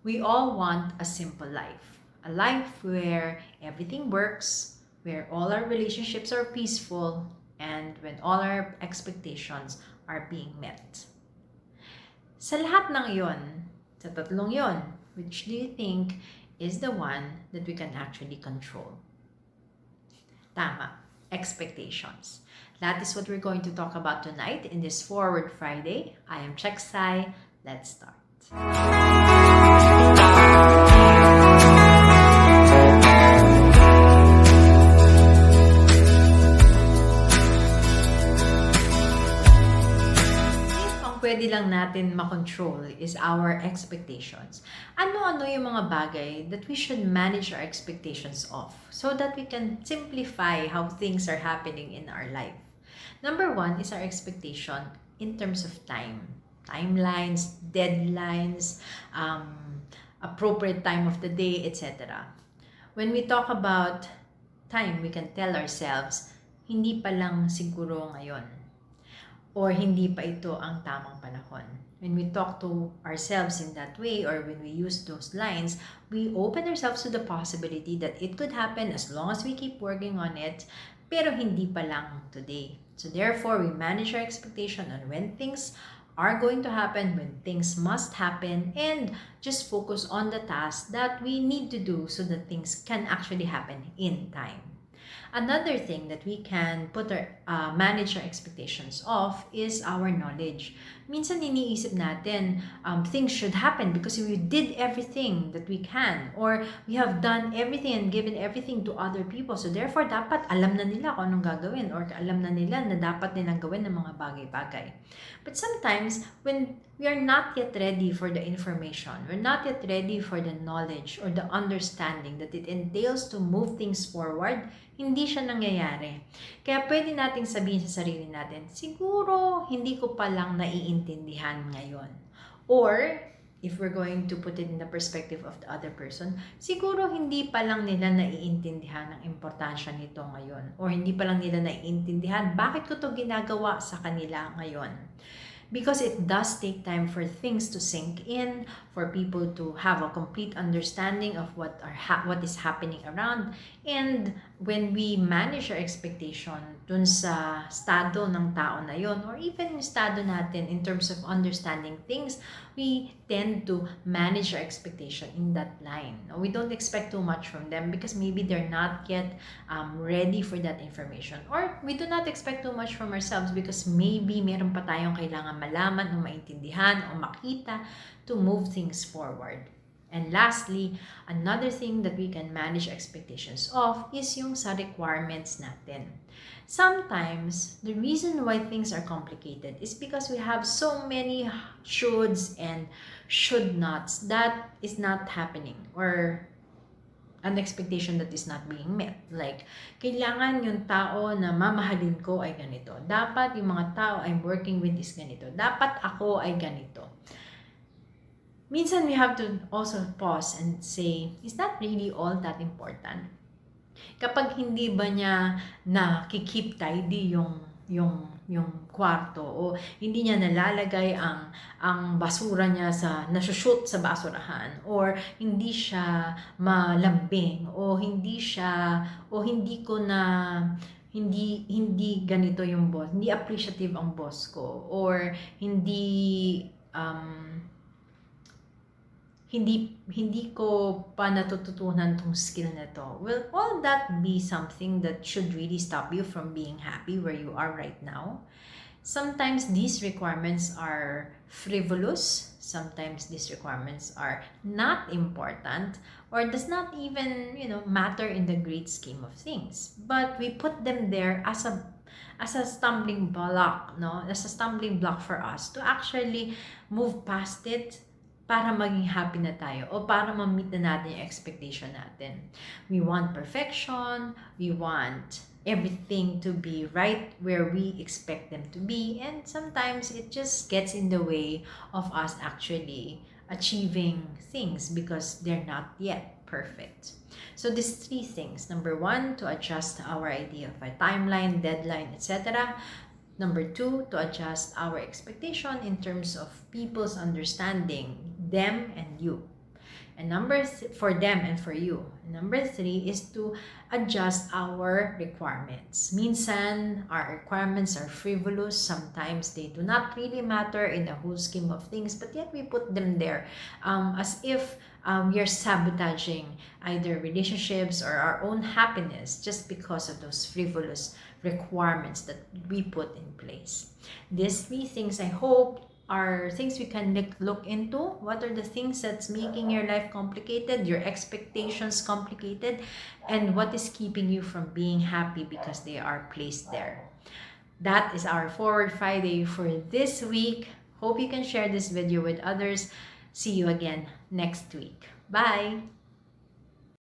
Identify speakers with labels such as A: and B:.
A: We all want a simple life, a life where everything works, where all our relationships are peaceful, and when all our expectations are being met. Sa lahat ng yon, sa tatlong yon, which do you think is the one that we can actually control? Tama, expectations. That is what we're going to talk about tonight in this Forward Friday. I am Cheksai. Let's start. Pwede lang natin makontrol is our expectations. Ano-ano yung mga bagay that we should manage our expectations of so that we can simplify how things are happening in our life. Number one is our expectation in terms of time. Timelines, deadlines, appropriate time of the day, etc. When we talk about time, we can tell ourselves, hindi pa lang siguro ngayon or hindi pa ito ang tamang panahon. When we talk to ourselves in that way or when we use those lines, we open ourselves to the possibility that it could happen as long as we keep working on it, pero hindi pa lang today. So therefore, we manage our expectation on when things are going to happen, when things must happen, and just focus on the tasks that we need to do so that things can actually happen in time. Another thing that we can manage our expectations of is our knowledge. Minsan iniisip natin things should happen because we did everything that we can or we have done everything and given everything to other people. So therefore, dapat alam na nila kung anong gagawin or alam na nila na dapat nilang gawin ng mga bagay-bagay. But sometimes, when we are not yet ready for the information, we're not yet ready for the knowledge or the understanding that it entails to move things forward, hindi siya nangyayari. Kaya pwede nating sabihin sa sarili natin, siguro hindi ko pa lang naiintindihan ngayon. Or, if we're going to put it in the perspective of the other person, siguro hindi pa lang nila naiintindihan ang importansya nito ngayon. Or hindi pa lang nila naiintindihan bakit ko to ginagawa sa kanila ngayon. Because it does take time for things to sink in, for people to have a complete understanding of what is happening around. And when we manage our expectation dun sa estado ng tao na yon, or even yung estado natin in terms of understanding things, we tend to manage our expectation in that line. We don't expect too much from them because maybe they're not yet ready for that information. Or we do not expect too much from ourselves because maybe meron pa tayong kailangan malaman o maintindihan o makita to move things forward. And lastly, another thing that we can manage expectations of is yung sa requirements natin. Sometimes, the reason why things are complicated is because we have so many shoulds and should nots that is not happening or an expectation that is not being met. Like, kailangan yung tao na mamahalin ko ay ganito. Dapat yung mga tao I'm working with is ganito. Dapat ako ay ganito. Minsan we have to also pause and say, is that really all that important? Kapag hindi ba niya nakikip tidy yung kwarto o hindi niya nalalagay ang basura niya nasushoot sa basurahan or hindi siya malambing o hindi ko na hindi ganito yung boss, hindi appreciative ang boss ko or hindi ko pa natututunan tong skill na to. Will all that be something that should really stop you from being happy where you are right now? Sometimes these requirements are frivolous. Sometimes these requirements are not important or does not even, matter in the great scheme of things. But we put them there as a stumbling block, no? As a stumbling block for us to actually move past it para maging happy na tayo o para ma-meet na natin yung expectation natin. We want perfection, we want everything to be right where we expect them to be, and sometimes it just gets in the way of us actually achieving things because they're not yet perfect. So these three things. Number one, to adjust our idea of a timeline, deadline, etc. Number two, to adjust our expectation in terms of people's understanding, them and you. And for them and for you. And number three is to adjust our requirements. Minsan, our requirements are frivolous. Sometimes they do not really matter in the whole scheme of things, but yet we put them there as if you're sabotaging either relationships or our own happiness just because of those frivolous requirements that we put in place. These three things, I hope, are things we can look into. What are the things that's making your life complicated, your expectations complicated, and what is keeping you from being happy because they are placed there. That is our Forward Friday for this week. Hope you can share this video with others. See you again next week. Bye!